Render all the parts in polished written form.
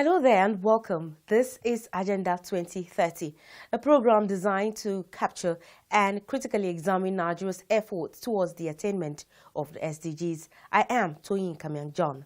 Hello there and welcome. This is Agenda 2030, a program designed to capture and critically examine Nigeria's efforts towards the attainment of the SDGs. I am Toyin Kamyang John.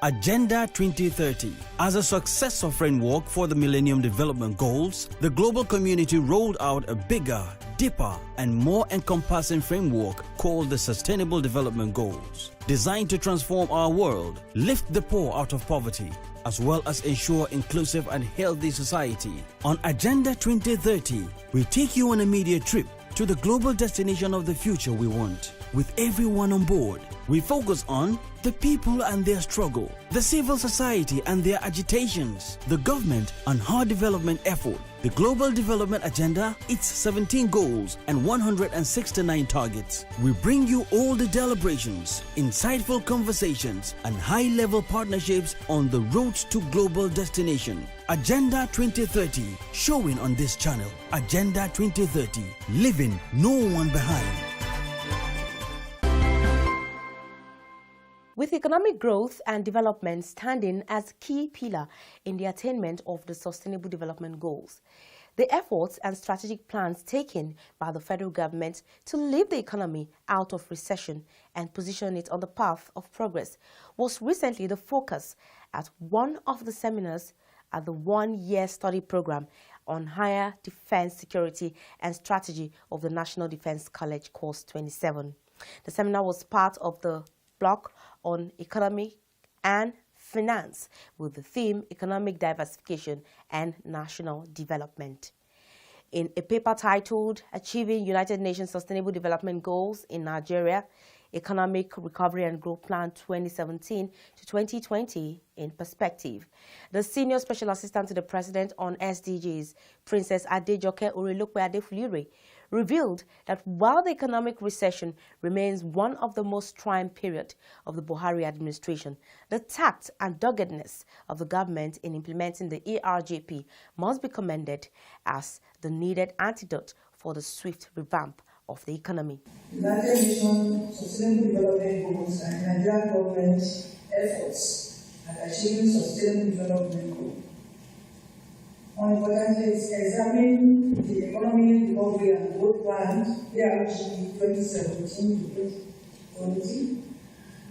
Agenda 2030. As a successor framework for the Millennium Development Goals, the global community rolled out a bigger, deeper, and more encompassing framework called the Sustainable Development Goals, designed to transform our world, lift the poor out of poverty, as well as ensure inclusive and healthy society. On Agenda 2030, we take you on a media trip to the global destination of the future we want. With everyone on board, we focus on the people and their struggle, the civil society and their agitations, the government and her development effort, the global development agenda, its 17 goals and 169 targets. We bring you all the deliberations, insightful conversations and high-level partnerships on the road to global destination. Agenda 2030, showing on this channel. Agenda 2030, leaving no one behind. With economic growth and development standing as a key pillar in the attainment of the Sustainable Development Goals, the efforts and strategic plans taken by the federal government to lift the economy out of recession and position it on the path of progress was recently the focus at one of the seminars at the one-year study program on higher defense security and strategy of the National Defense College Course 27. The seminar was part of the block on economy and finance with the theme Economic Diversification and National Development. In a paper titled Achieving United Nations Sustainable Development Goals in Nigeria, Economic Recovery and Growth Plan 2017 to 2020 in Perspective, the Senior Special Assistant to the President on SDGs, Princess Adejoke Orelope Adefulire, revealed that while the economic recession remains one of the most trying periods of the Buhari administration, the tact and doggedness of the government in implementing the ERGP must be commended as the needed antidote for the swift revamp of the economy. United Nations Sustainable Development Goals and Nigerian government efforts at achieving sustainable development goals. More importantly, examine the Economic Recovery and Growth Plan, ERGP 2017 to 2020,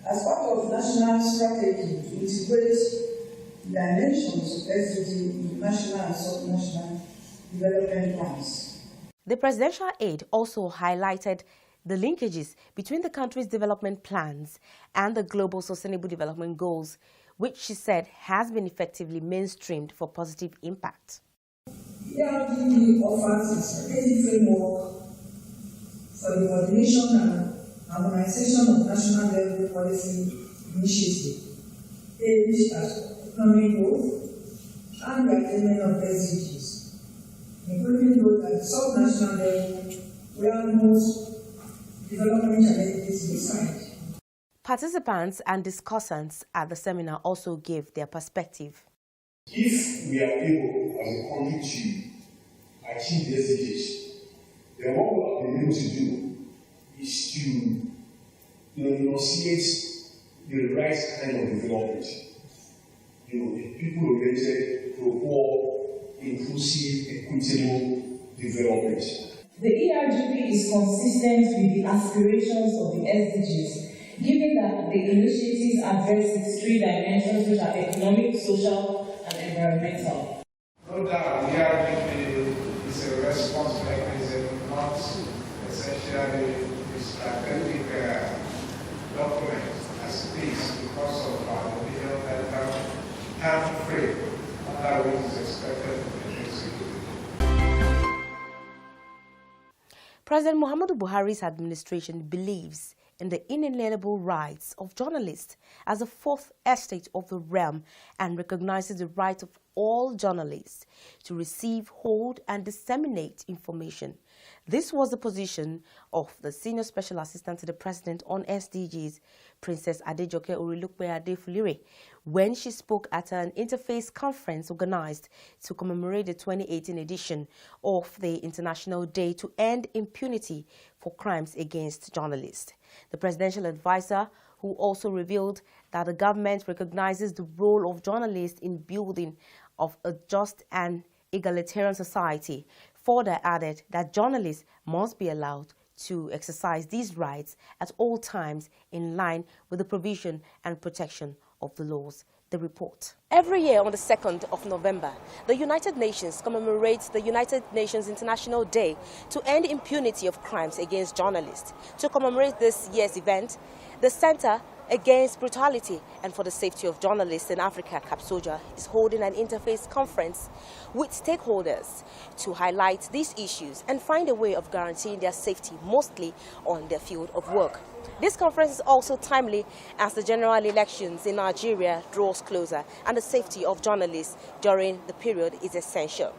as part of national strategy to integrate dimensions of SDGs in national and sub-national development plans. The presidential aide also highlighted the linkages between the country's development plans and the Global Sustainable Development Goals, which she said has been effectively mainstreamed for positive impact. The ERGP offers a strategic framework for the coordination and harmonization of national level policy initiatives aimed at economic growth and the attainment of SDGs, including those at sub-national level where most development challenges reside. Participants and discussants at the seminar also gave their perspective. If we are able as a country to achieve the SDGs, then what we have been able to do is to enunciate the right kind of development. The people-oriented, pro-poor, inclusive, equitable development. The ERGP is consistent with the aspirations of the SDGs, given that the initiatives address its three dimensions, which are economic, social, and environmental. No doubt, the ERGP is a response mechanism, not essentially a strategic document as it is because of our opinion that time frame that which is expected to be executed. President Muhammadu Buhari's administration believes in the inalienable rights of journalists as a fourth estate of the realm and recognizes the right of all journalists to receive, hold, and disseminate information. This was the position of the Senior Special Assistant to the President on SDGs, Princess Adejoke Orelope Adefulire, when she spoke at an interfaith conference organized to commemorate the 2018 edition of the International Day to End Impunity for Crimes Against Journalists. The presidential advisor, who also revealed that the government recognizes the role of journalists in building of a just and egalitarian society. Further added that journalists must be allowed to exercise these rights at all times in line with the provision and protection of the laws. The report. Every year on the 2nd of November, the United Nations commemorates the United Nations International Day to end impunity of crimes against journalists. To commemorate this year's event, the Center Against Brutality and for the Safety of Journalists in Africa, CAPSOJA, is holding an interface conference with stakeholders to highlight these issues and find a way of guaranteeing their safety, mostly on their field of work. This conference is also timely as the general elections in Nigeria draws closer and the safety of journalists during the period is essential.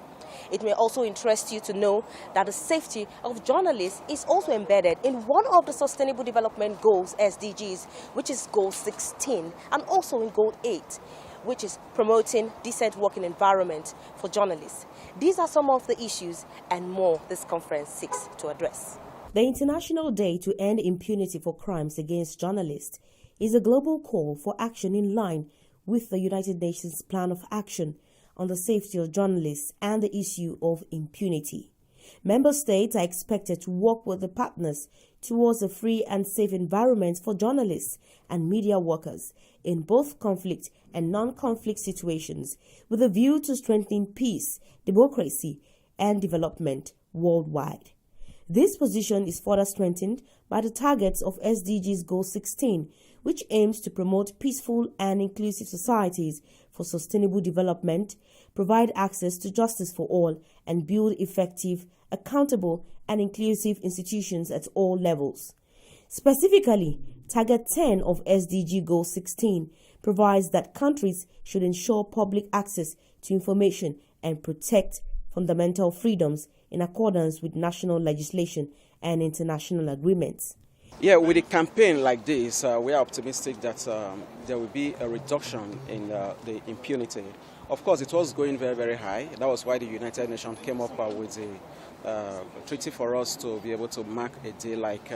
It may also interest you to know that the safety of journalists is also embedded in one of the Sustainable Development Goals, SDGs, which is Goal 16, and also in Goal 8, which is promoting decent working environment for journalists. These are some of the issues and more this conference seeks to address. The International Day to End Impunity for Crimes Against Journalists is a global call for action in line with the United Nations Plan of Action on the safety of journalists and the issue of impunity. Member states are expected to work with the partners towards a free and safe environment for journalists and media workers in both conflict and non-conflict situations, with a view to strengthening peace, democracy, and development worldwide. This position is further strengthened by the targets of SDGs Goal 16, which aims to promote peaceful and inclusive societies for sustainable development, provide access to justice for all, and build effective, accountable, and inclusive institutions at all levels. Specifically, Target 10 of SDG Goal 16 provides that countries should ensure public access to information and protect fundamental freedoms in accordance with national legislation and international agreements. Yeah, with a campaign like this, we are optimistic that there will be a reduction in the impunity. Of course, it was going very, very high. That was why the United Nations came up with a treaty for us to be able to mark a day like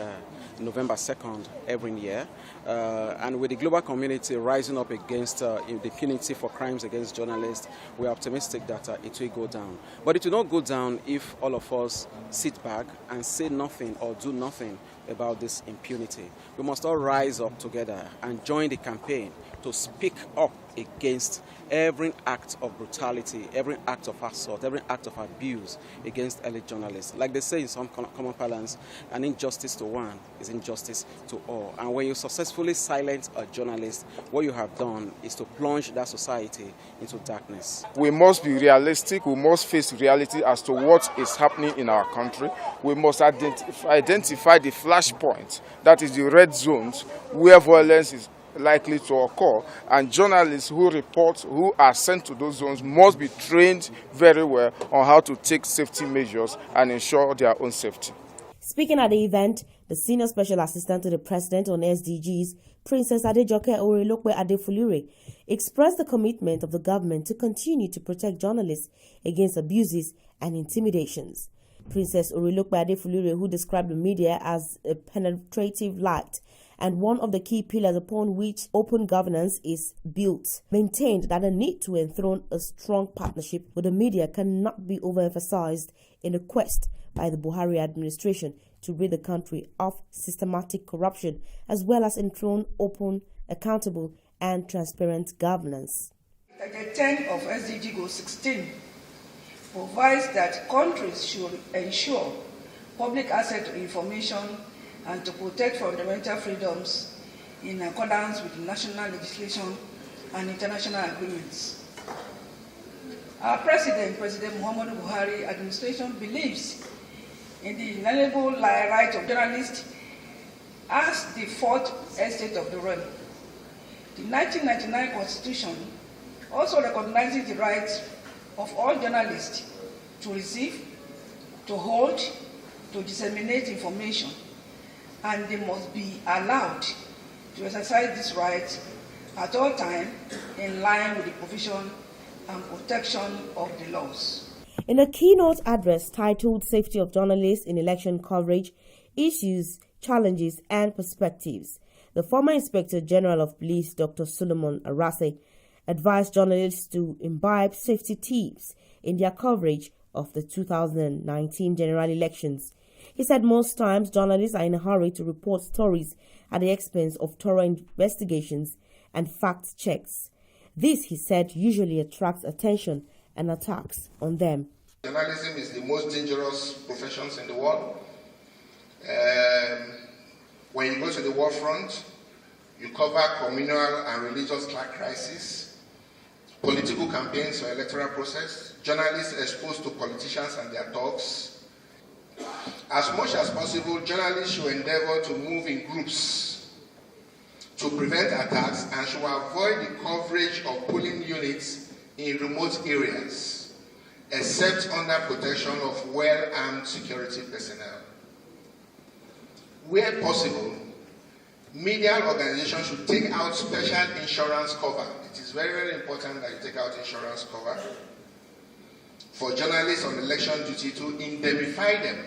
November 2nd every year. And with the global community rising up against the impunity for crimes against journalists, we are optimistic that it will go down. But it will not go down if all of us sit back and say nothing or do nothing about this impunity. We must all rise up together and join the campaign to speak up against every act of brutality, every act of assault, every act of abuse against elite journalists. Like they say in some common parlance, an injustice to one is injustice to all. And when you successfully silence a journalist, what you have done is to plunge that society into darkness. We must be realistic. We must face reality as to what is happening in our country. We must identify the flashpoints, that is the red zones, where violence is likely to occur, and journalists who report, who are sent to those zones, must be trained very well on how to take safety measures and ensure their own safety. Speaking at the event, the Senior Special Assistant to the President on SDGs, Princess Adejoke Orelokwe Adefulure, expressed the commitment of the government to continue to protect journalists against abuses and intimidations. Princess Orelokwe Adefulure, who described the media as a penetrative light and one of the key pillars upon which open governance is built, maintained that the need to enthrone a strong partnership with the media cannot be overemphasized in the quest by the Buhari administration to rid the country of systematic corruption, as well as enthrone open, accountable, and transparent governance. Target 10 of SDG Goal 16 provides that countries should ensure public access to information and to protect fundamental freedoms in accordance with national legislation and international agreements. Our President Muhammadu Buhari administration believes in the inalienable right of journalists as the fourth estate of the realm. The 1999 Constitution also recognizes the rights of all journalists to receive, to hold, to disseminate information, and they must be allowed to exercise this right at all times in line with the provision and protection of the laws. In a keynote address titled Safety of Journalists in Election Coverage, Issues, Challenges and Perspectives, The former Inspector General of Police, Dr. Solomon Arase, advised journalists to imbibe safety tips in their coverage of the 2019 general elections. He said most times journalists are in a hurry to report stories at the expense of thorough investigations and fact checks. This, he said, usually attracts attention and attacks on them. Journalism is the most dangerous profession in the world. When you go to the war front, you cover communal and religious crises, political campaigns or electoral process, journalists exposed to politicians and their talks. As much as possible, journalists should endeavor to move in groups to prevent attacks and should avoid the coverage of polling units in remote areas, except under protection of well-armed security personnel. Where possible, media organizations should take out special insurance cover. It is very, very important that you take out insurance cover for journalists on election duty to indemnify them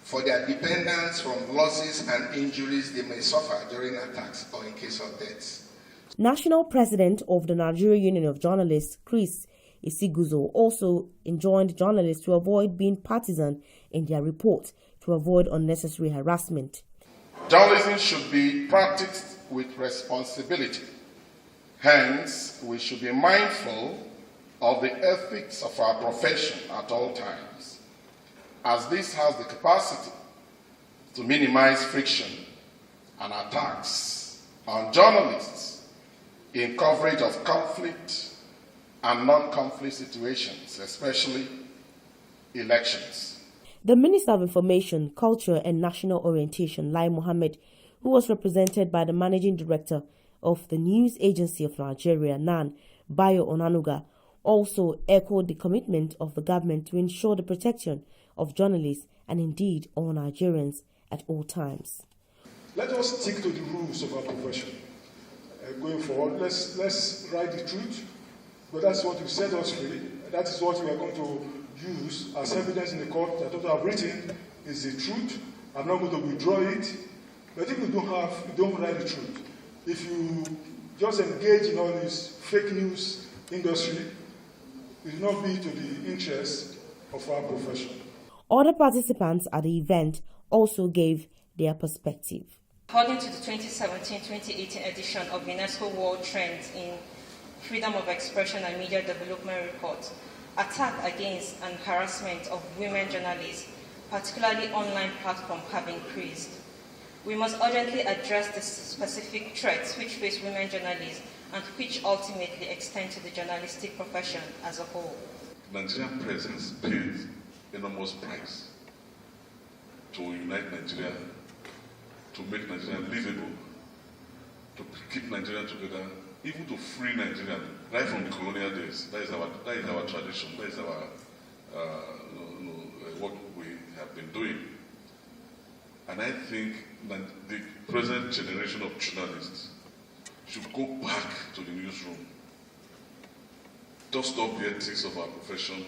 for their dependence from losses and injuries they may suffer during attacks or in case of deaths. National President of the Nigeria Union of Journalists, Chris Isiguzo, also enjoined journalists to avoid being partisan in their report to avoid unnecessary harassment. Journalism should be practiced with responsibility. Hence, we should be mindful of the ethics of our profession at all times, as this has the capacity to minimize friction and attacks on journalists in coverage of conflict and non-conflict situations, especially elections. The Minister of Information, Culture and National Orientation, Lai Mohammed, who was represented by the Managing Director of the News Agency of Nigeria, NAN, Bayo Onanuga, also echoed the commitment of the government to ensure the protection of journalists and indeed all Nigerians at all times. Let us stick to the rules of our profession. Going forward, let's write the truth, but that's what you set us free. That is what we are going to use as evidence in the court that what I've written is the truth. I'm not going to withdraw it. But if you don't write the truth, if you just engage in all this fake news industry, it will not be to the interest of our profession. Other participants at the event also gave their perspective. According to the 2017-2018 edition of UNESCO World Trends in Freedom of Expression and Media Development Report, attack against and harassment of women journalists, particularly online platforms, have increased. We must urgently address the specific threats which face women journalists and which ultimately extend to the journalistic profession as a whole. Nigerian presence pays enormous price to unite Nigeria, to make Nigeria livable, to keep Nigeria together, even to free Nigeria right from the colonial days. That is our tradition. That is our what we have been doing. And I think that the present generation of journalists should go back to the newsroom, dust off the ethics of our profession,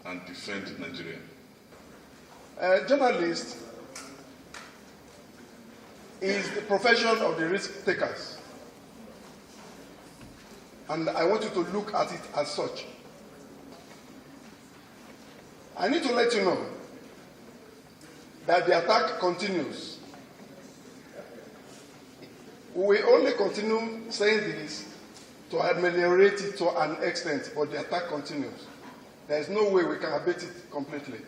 and defend Nigeria. Journalist is the profession of the risk takers. And I want you to look at it as such. I need to let you know that the attack continues. We only continue saying this to ameliorate it to an extent, but the attack continues. There is no way we can abate it completely.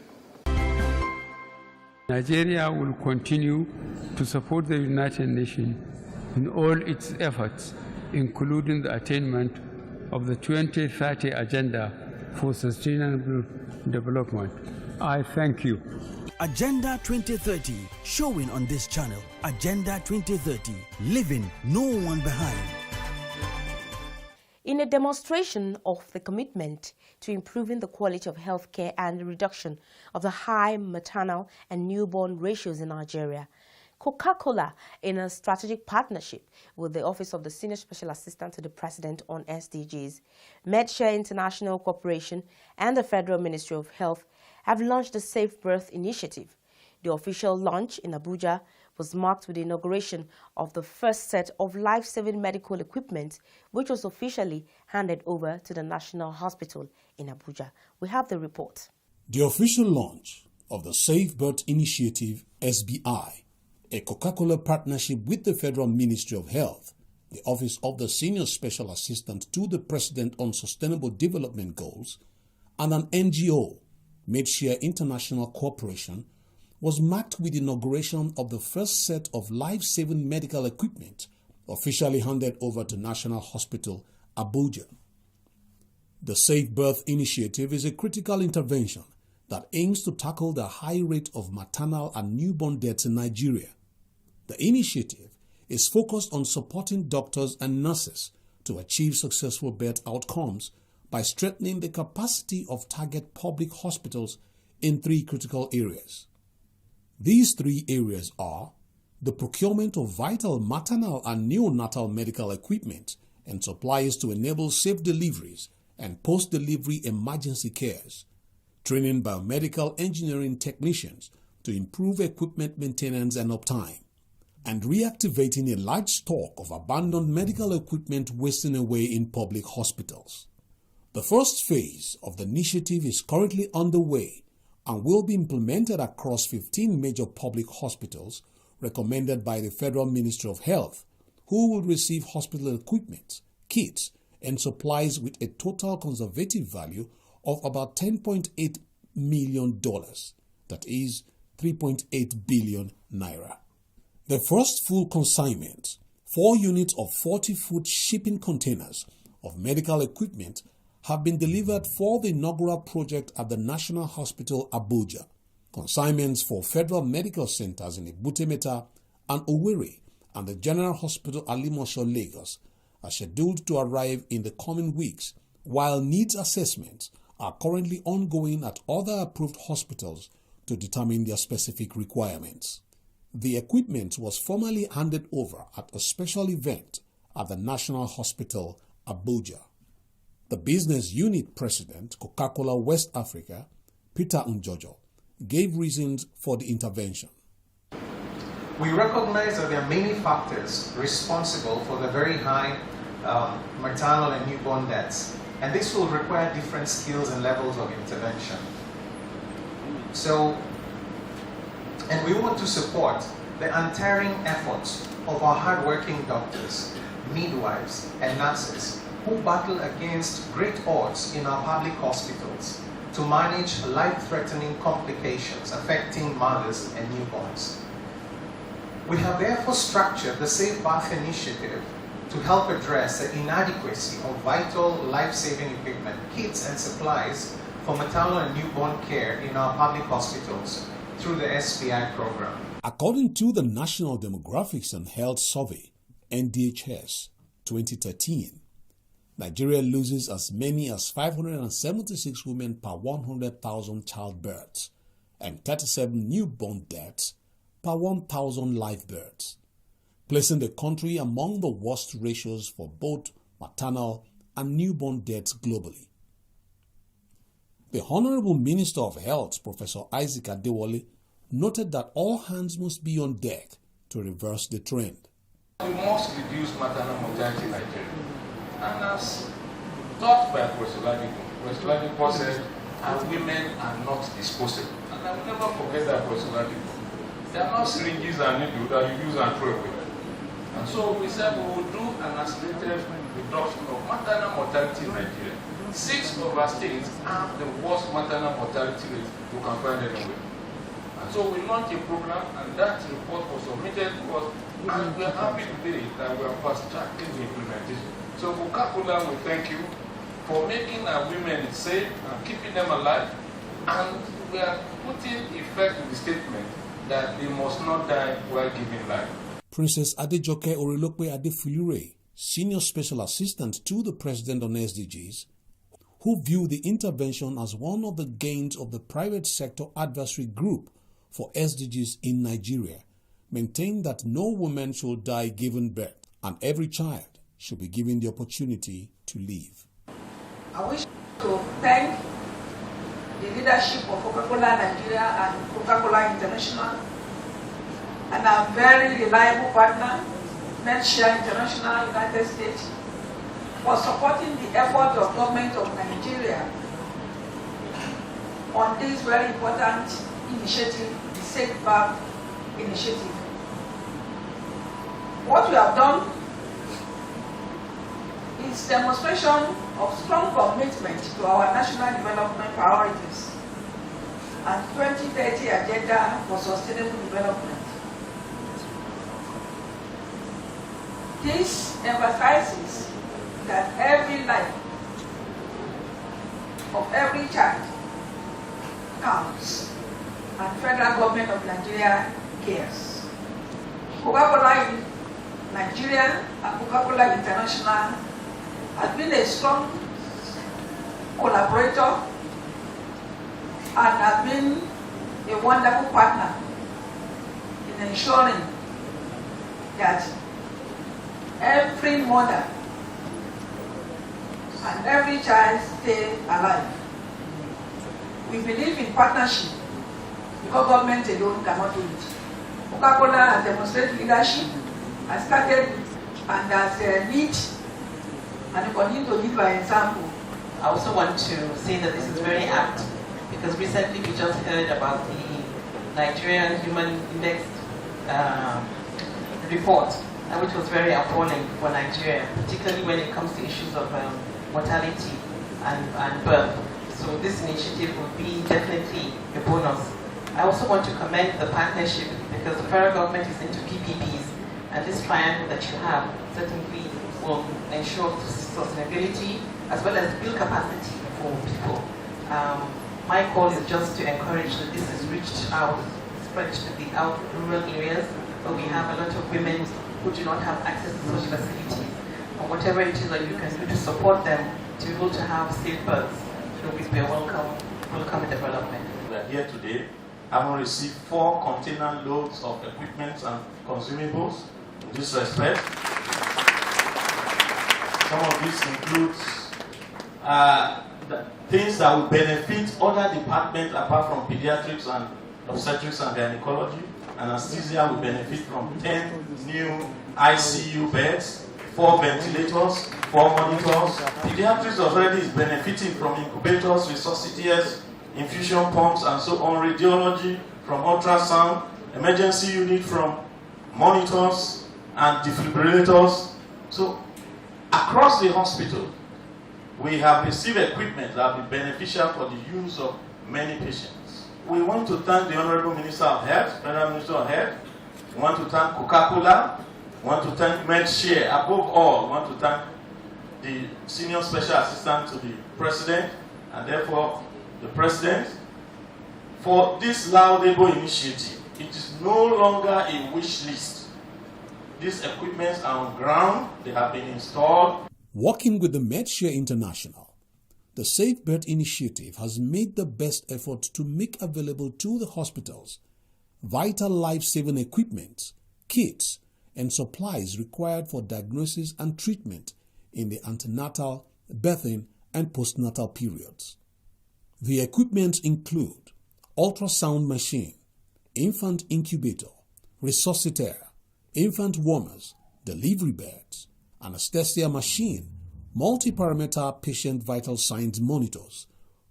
Nigeria will continue to support the United Nations in all its efforts, including the attainment of the 2030 Agenda for Sustainable Development. I thank you. Agenda 2030, showing on this channel. Agenda 2030, leaving no one behind. In a demonstration of the commitment to improving the quality of healthcare and the reduction of the high maternal and newborn ratios in Nigeria, Coca-Cola, in a strategic partnership with the Office of the Senior Special Assistant to the President on SDGs, MedShare International Corporation, and the Federal Ministry of Health have launched the Safe Birth Initiative. The official launch in Abuja was marked with the inauguration of the first set of life-saving medical equipment, which was officially handed over to the National Hospital in Abuja. We have the report. The official launch of the Safe Birth Initiative, SBI, a Coca-Cola partnership with the Federal Ministry of Health, the Office of the Senior Special Assistant to the President on Sustainable Development Goals, and an NGO, MadeShare International Corporation, was marked with the inauguration of the first set of life-saving medical equipment officially handed over to National Hospital, Abuja. The Safe Birth Initiative is a critical intervention that aims to tackle the high rate of maternal and newborn deaths in Nigeria. The initiative is focused on supporting doctors and nurses to achieve successful birth outcomes by strengthening the capacity of target public hospitals in 3 critical areas. These 3 areas are the procurement of vital maternal and neonatal medical equipment and supplies to enable safe deliveries and post-delivery emergency cares, training biomedical engineering technicians to improve equipment maintenance and uptime, and reactivating a large stock of abandoned medical equipment wasting away in public hospitals. The first phase of the initiative is currently underway and will be implemented across 15 major public hospitals recommended by the Federal Ministry of Health, who will receive hospital equipment, kits, and supplies with a total conservative value of about $10.8 million, that is 3.8 billion naira. The first full consignment, 4 units of 40-foot shipping containers of medical equipment, have been delivered for the inaugural project at the National Hospital, Abuja. Consignments for federal medical centers in Ibutemeta and Owerri and the General Hospital Alimosho, Lagos, are scheduled to arrive in the coming weeks, while needs assessments are currently ongoing at other approved hospitals to determine their specific requirements. The equipment was formally handed over at a special event at the National Hospital, Abuja. The business unit president, Coca-Cola West Africa, Peter Njojo, gave reasons for the intervention. We recognize that there are many factors responsible for the very high maternal and newborn deaths, and this will require different skills and levels of intervention. And we want to support the untiring efforts of our hardworking doctors, midwives, and nurses who battle against great odds in our public hospitals to manage life-threatening complications affecting mothers and newborns. We have therefore structured the Safe Birth Initiative to help address the inadequacy of vital life-saving equipment, kits, and supplies for maternal and newborn care in our public hospitals through the SBI program. According to the National Demographics and Health Survey, NDHS 2013, Nigeria loses as many as 576 women per 100,000 childbirths and 37 newborn deaths per 1,000 live births, placing the country among the worst ratios for both maternal and newborn deaths globally. The Honorable Minister of Health, Professor Isaac Adewale, noted that all hands must be on deck to reverse the trend. We must reduce maternal mortality in Nigeria. And as taught by Professor Ladipo said, our women are not disposable. And I will never forget that, Professor Ladipo. There are not syringes and needles that you use and throw away. And so we said we will do an accelerated reduction of maternal mortality in Nigeria. 6 of our states have the worst maternal mortality rate you can find anywhere. And so we launched a program, and that report was submitted to us, and we are happy today that we are fast-tracking the implementation. So Coca-Cola, we thank you for making our women safe and keeping them alive, and we are putting effect to the statement that they must not die while giving life. Princess Adejoke Orelope Adefulure, Senior Special Assistant to the President on SDGs, who viewed the intervention as one of the gains of the private sector advisory group for SDGs in Nigeria, maintained that no woman should die giving birth and every child should be given the opportunity to live. I wish to thank the leadership of Coca-Cola Nigeria and Coca-Cola International and our very reliable partner, MedShare International, United States, for supporting the effort of government of Nigeria on this very important initiative, the Safe Birth Initiative. What we have done is demonstration of strong commitment to our national development priorities and 2030 agenda for sustainable development. This emphasizes that every life of every child counts, and federal government of Nigeria cares. Coca-Cola in Nigeria and Coca-Cola International has been a strong collaborator and has been a wonderful partner in ensuring that every mother and every child stay alive. We believe in partnership because government alone cannot do it. Coca-Cola has demonstrated leadership, has started and has lead, and we continue to lead by example. I also want to say that this is very apt because recently we just heard about the Nigerian Human Index report, which was very appalling for Nigeria, particularly when it comes to issues of mortality and birth. So this initiative will be definitely a bonus. I also want to commend the partnership because the federal government is into PPPs, and this triangle that you have certainly will ensure sustainability as well as build capacity for people. My call is just to encourage that this is reached out, spread to the rural areas where we have a lot of women who do not have access to such facilities. And whatever it is that you can do to support them to be able to have safe births, it will be a welcome development. We are here today, having received 4 container loads of equipment and consumables. In this respect, some of this includes the things that will benefit other departments apart from pediatrics and obstetrics and gynecology. Anesthesia will benefit from 10 new ICU beds, 4 ventilators, 4 monitors. Pediatrics already is benefiting from incubators, resuscitators, infusion pumps, and so on. Radiology from ultrasound, emergency unit from monitors and defibrillators. So across the hospital, we have received equipment that will be beneficial for the use of many patients. We want to thank the Honorable Minister of Health, Federal Minister of Health. We want to thank Coca-Cola. We want to thank MedShare. Above all, we want to thank the Senior Special Assistant to the President, and therefore the President, for this laudable initiative. It is no longer a wish list. These equipments are on ground. They have been installed. Working with the MedShare International, the Safe Birth Initiative has made the best effort to make available to the hospitals vital life-saving equipment, kits, and supplies required for diagnosis and treatment in the antenatal, birthing, and postnatal periods. The equipment include ultrasound machine, infant incubator, resuscitator, infant warmers, delivery beds, anesthesia machine, multi-parameter patient vital signs monitors,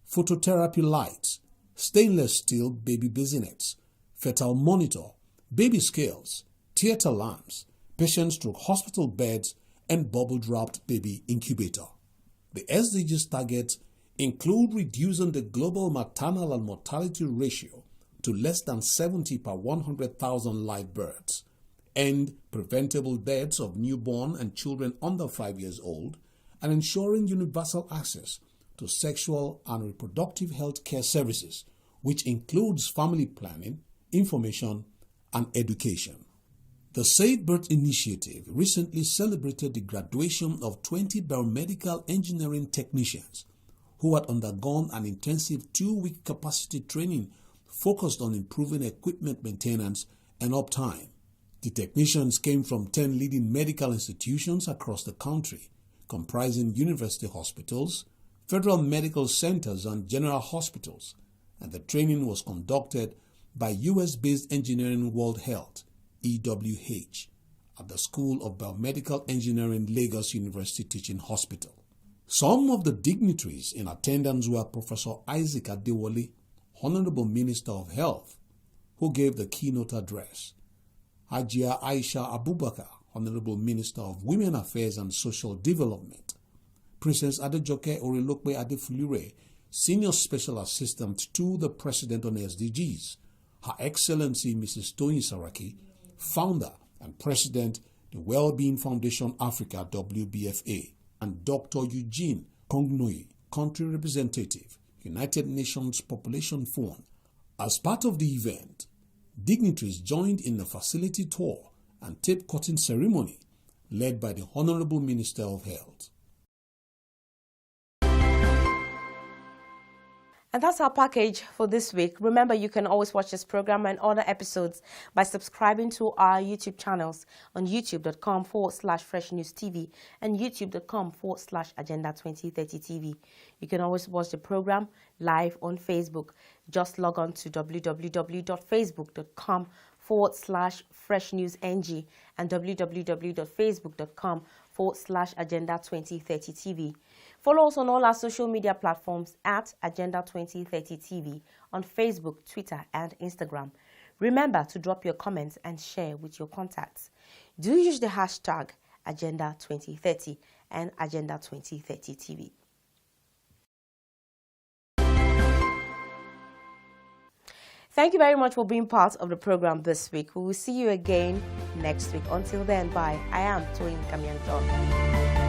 phototherapy lights, stainless steel baby bassinets, fetal monitor, baby scales, theater lamps, patient/hospital beds, and bubble-wrapped baby incubator. The SDGs targets include reducing the global maternal and mortality ratio to less than 70 per 100,000 live births, end preventable deaths of newborn and children under 5 years old, and ensuring universal access to sexual and reproductive health care services, which includes family planning, information, and education. The Safe Birth Initiative recently celebrated the graduation of 20 biomedical engineering technicians who had undergone an intensive 2-week capacity training focused on improving equipment maintenance and uptime. The technicians came from 10 leading medical institutions across the country, comprising university hospitals, federal medical centers, and general hospitals, and the training was conducted by US-based Engineering World Health, EWH, at the School of Biomedical Engineering, Lagos University Teaching Hospital. Some of the dignitaries in attendance were Professor Isaac Adewale, Honorable Minister of Health, who gave the keynote address, Hajia Aisha Abubakar, Honorable Minister of Women Affairs and Social Development, Princess Adejoke Orilokpe Adefulire, Senior Special Assistant to the President on SDGs, Her Excellency Mrs. Toyin Saraki, Founder and President, the Wellbeing Foundation Africa WBFA, and Dr. Eugene Kongnoi, Country Representative, United Nations Population Fund. As part of the event, dignitaries joined in a facility tour and tape cutting ceremony led by the Honorable Minister of Health. And that's our package for this week. Remember, you can always watch this program and other episodes by subscribing to our YouTube channels on youtube.com/FreshNewsTV and youtube.com/Agenda2030TV. You can always watch the program live on Facebook. Just log on to www.facebook.com/FreshNewsNG and www.facebook.com/Agenda2030TV. Follow us on all our social media platforms at Agenda2030TV on Facebook, Twitter, and Instagram. Remember to drop your comments and share with your contacts. Do use the hashtag Agenda2030 and Agenda2030TV. Thank you very much for being part of the program this week. We will see you again next week. Until then, bye. I am Toyin Kamianton.